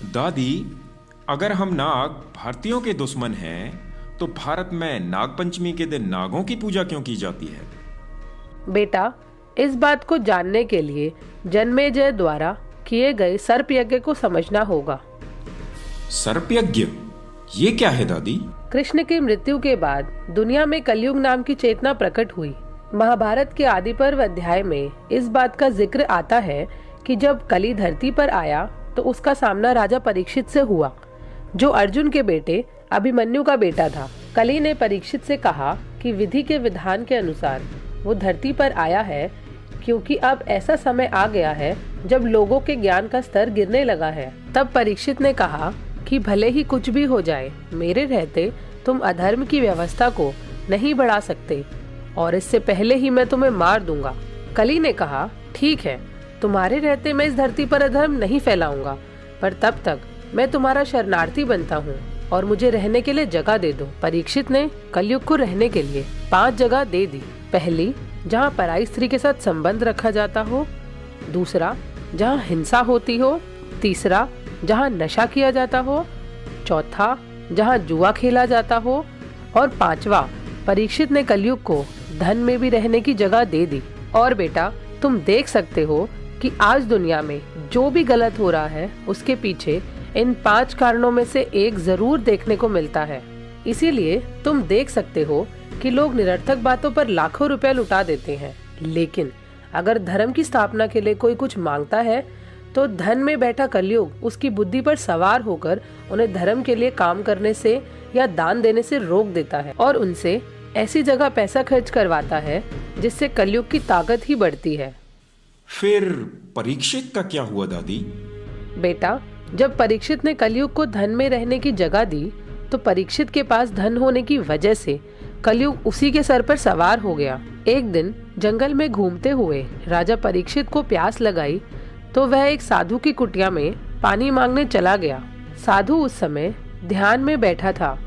दादी, अगर हम नाग भारतीयों के दुश्मन हैं तो भारत में नागपंचमी के दिन नागों की पूजा क्यों की जाती है? बेटा, इस बात को जानने के लिए जन्मेजय द्वारा किए गए सर्प यज्ञ को समझना होगा। सर्प यज्ञ, ये क्या है दादी? कृष्ण की मृत्यु के बाद दुनिया में कलयुग नाम की चेतना प्रकट हुई। महाभारत के आदि पर्व अध्याय में इस बात का जिक्र आता है कि जब कली धरती पर आया तो उसका सामना राजा परीक्षित से हुआ, जो अर्जुन के बेटे अभिमन्यु का बेटा था। कली ने परीक्षित से कहा कि विधि के विधान के अनुसार वो धरती पर आया है, क्योंकि अब ऐसा समय आ गया है जब लोगों के ज्ञान का स्तर गिरने लगा है। तब परीक्षित ने कहा कि भले ही कुछ भी हो जाए, मेरे रहते तुम अधर्म की व्यवस्था को नहीं बढ़ा सकते और इससे पहले ही मैं तुम्हें मार दूंगा। कली ने कहा, ठीक है, तुम्हारे रहते मैं इस धरती पर अधर्म नहीं फैलाऊंगा, पर तब तक मैं तुम्हारा शरणार्थी बनता हूँ और मुझे रहने के लिए जगह दे दो। परीक्षित ने कलयुग को रहने के लिए 5 जगह दे दी। पहली, जहाँ पराई स्त्री के साथ संबंध रखा जाता हो। दूसरा, जहाँ हिंसा होती हो। तीसरा, जहाँ नशा किया जाता हो। चौथा, जहाँ जुआ खेला जाता हो। और 5वां, परीक्षित ने कलयुग को धन में भी रहने की जगह दे दी। और बेटा, तुम देख सकते हो कि आज दुनिया में जो भी गलत हो रहा है उसके पीछे इन 5 कारणों में से एक जरूर देखने को मिलता है। इसीलिए तुम देख सकते हो कि लोग निरर्थक बातों पर लाखों रुपए लुटा देते हैं, लेकिन अगर धर्म की स्थापना के लिए कोई कुछ मांगता है तो धन में बैठा कलयुग उसकी बुद्धि पर सवार होकर उन्हें धर्म के लिए काम करने से या दान देने से रोक देता है और उनसे ऐसी जगह पैसा खर्च करवाता है जिससे कलयुग की ताकत ही बढ़ती है। फिर परीक्षित का क्या हुआ दादी? बेटा, जब परीक्षित ने कलयुग को धन में रहने की जगह दी तो परीक्षित के पास धन होने की वजह से कलयुग उसी के सर पर सवार हो गया। एक दिन जंगल में घूमते हुए राजा परीक्षित को प्यास लगाई तो वह एक साधु की कुटिया में पानी मांगने चला गया। साधु उस समय ध्यान में बैठा था।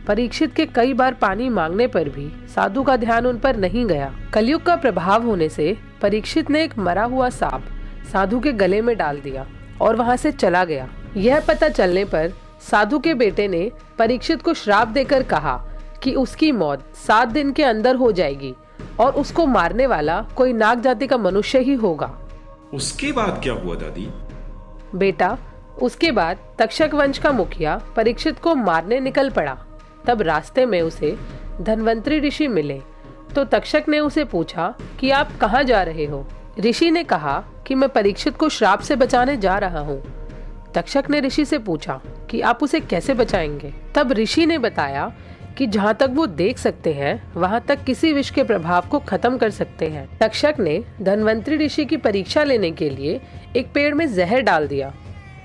परीक्षित के कई बार पानी मांगने पर भी साधु का ध्यान उन पर नहीं गया। कलयुग का प्रभाव होने से परीक्षित ने एक मरा हुआ सांप साधु के गले में डाल दिया और वहां से चला गया। यह पता चलने पर साधु के बेटे ने परीक्षित को श्राप देकर कहा कि उसकी मौत 7 दिन के अंदर हो जाएगी और उसको मारने वाला कोई नाग जाति का मनुष्य ही होगा। उसके बाद क्या हुआ दादी? बेटा, उसके बाद तक्षक वंश का मुखिया परीक्षित को मारने निकल पड़ा। तब रास्ते में उसे धन्वंतरी ऋषि मिले तो तक्षक ने उसे पूछा कि आप कहाँ जा रहे हो? ऋषि ने कहा कि मैं परीक्षित को श्राप से बचाने जा रहा हूँ। तक्षक ने ऋषि से पूछा कि आप उसे कैसे बचाएंगे? तब ऋषि ने बताया कि जहाँ तक वो देख सकते हैं वहाँ तक किसी विष के प्रभाव को खत्म कर सकते हैं। तक्षक ने धन्वंतरी ऋषि की परीक्षा लेने के लिए एक पेड़ में जहर डाल दिया,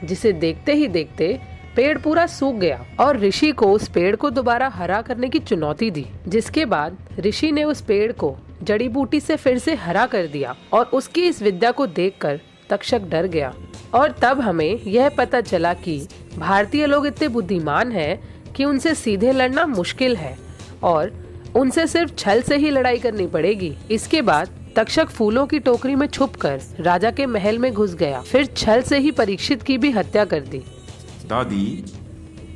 जिसे देखते ही देखते पेड़ पूरा सूख गया और ऋषि को उस पेड़ को दोबारा हरा करने की चुनौती दी। जिसके बाद ऋषि ने उस पेड़ को जड़ी बूटी से फिर से हरा कर दिया और उसकी इस विद्या को देखकर तक्षक डर गया। और तब हमें यह पता चला कि भारतीय लोग इतने बुद्धिमान हैं कि उनसे सीधे लड़ना मुश्किल है और उनसे सिर्फ छल से ही लड़ाई करनी पड़ेगी। इसके बाद तक्षक फूलों की टोकरी में छुपकर राजा के महल में घुस गया, फिर छल से ही परीक्षित की भी हत्या कर दी। दादी,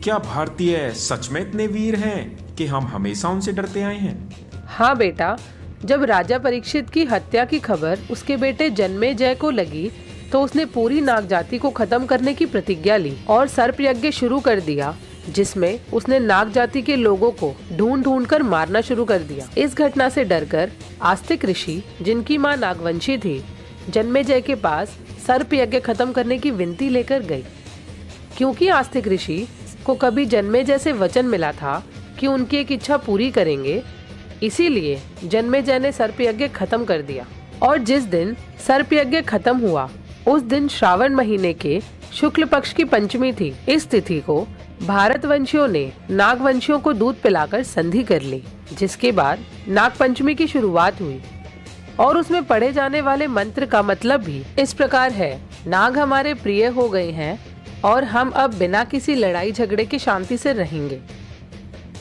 क्या भारतीय सच में इतने वीर हैं कि हम हमेशा उनसे डरते आए हैं? हाँ बेटा, जब राजा परीक्षित की हत्या की खबर उसके बेटे जन्मेजय को लगी तो उसने पूरी नाग जाति को खत्म करने की प्रतिज्ञा ली और सर्प यज्ञ शुरू कर दिया, जिसमें उसने नाग जाति के लोगों को ढूंढ ढूंढ कर मारना शुरू कर दिया। इस घटना से डरकर आस्तिक ऋषि, जिनकी मां नागवंशी थी, जन्मेजय के पास सर्प यज्ञ खत्म करने की विनती लेकर गई। क्योंकि आस्तिक ऋषि को कभी जन्मेजय से वचन मिला था कि उनकी एक इच्छा पूरी करेंगे, इसीलिए जन्मेजय ने सर्प यज्ञ खत्म कर दिया। और जिस दिन सर्प यज्ञ खत्म हुआ उस दिन श्रावण महीने के शुक्ल पक्ष की पंचमी थी। इस तिथि को भारतवंशियों ने नागवंशियों को दूध पिलाकर संधि कर ली, जिसके बाद नाग पंचमी की शुरुआत हुई। और उसमें पढ़े जाने वाले मंत्र का मतलब भी इस प्रकार है: नाग हमारे प्रिय हो गए हैं और हम अब बिना किसी लड़ाई झगड़े के शांति से रहेंगे।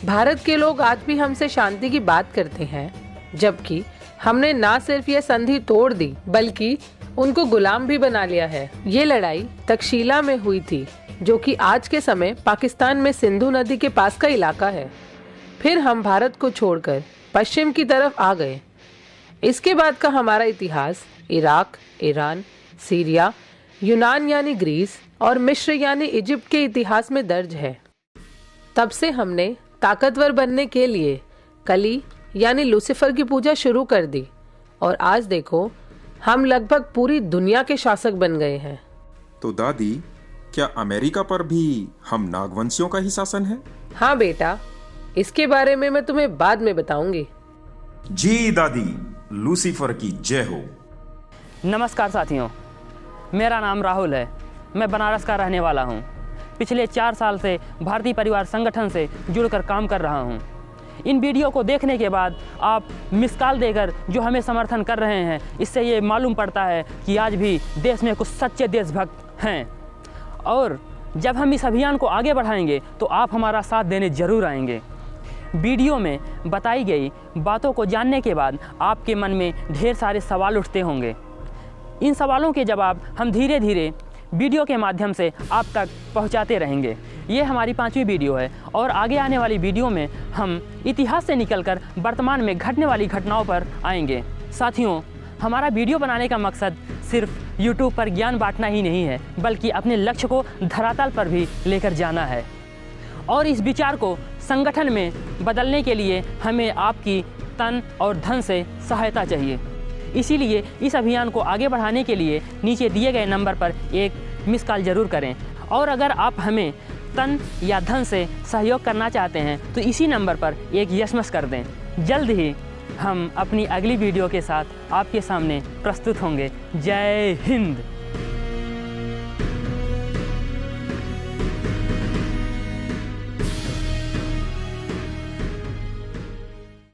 भारत के लोग आज भी हमसे शांति की बात करते हैं, जबकि हमने ना सिर्फ ये संधि तोड़ दी बल्कि उनको गुलाम भी बना लिया है। ये लड़ाई तक्षशिला में हुई थी, जो कि आज के समय पाकिस्तान में सिंधु नदी के पास का इलाका है। फिर हम भारत को छोड़कर पश्चिम की तरफ आ गए। इसके बाद का हमारा इतिहास इराक, ईरान, सीरिया, यूनान यानी ग्रीस और मिस्र यानी इजिप्ट के इतिहास में दर्ज है। तब से हमने ताकतवर बनने के लिए कली यानी लूसीफर की पूजा शुरू कर दी और आज देखो हम लगभग पूरी दुनिया के शासक बन गए हैं। तो दादी, क्या अमेरिका पर भी हम नागवंशियों का ही शासन है? हाँ बेटा, इसके बारे में मैं तुम्हें बाद में बताऊंगी। जी दादी, लूसीफर की जय हो। नमस्कार साथियों, मेरा नाम राहुल है। मैं बनारस का रहने वाला हूँ। पिछले 4 साल से भारतीय परिवार संगठन से जुड़कर काम कर रहा हूँ। इन वीडियो को देखने के बाद आप मिस कॉल देकर जो हमें समर्थन कर रहे हैं, इससे ये मालूम पड़ता है कि आज भी देश में कुछ सच्चे देशभक्त हैं। और जब हम इस अभियान को आगे बढ़ाएंगे तो आप हमारा साथ देने जरूर आएंगे। वीडियो में बताई गई बातों को जानने के बाद आपके मन में ढेर सारे सवाल उठते होंगे। इन सवालों के जवाब हम धीरे धीरे वीडियो के माध्यम से आप तक पहुंचाते रहेंगे। ये हमारी 5वीं वीडियो है और आगे आने वाली वीडियो में हम इतिहास से निकलकर वर्तमान में घटने वाली घटनाओं पर आएंगे। साथियों, हमारा वीडियो बनाने का मकसद सिर्फ YouTube पर ज्ञान बांटना ही नहीं है, बल्कि अपने लक्ष्य को धरातल पर भी लेकर जाना है। और इस विचार को संगठन में बदलने के लिए हमें आपकी तन और धन से सहायता चाहिए। इसीलिए इस अभियान को आगे बढ़ाने के लिए नीचे दिए गए नंबर पर एक मिस कॉल ज़रूर करें। और अगर आप हमें तन या धन से सहयोग करना चाहते हैं तो इसी नंबर पर एक SMS कर दें। जल्द ही हम अपनी अगली वीडियो के साथ आपके सामने प्रस्तुत होंगे। जय हिंद।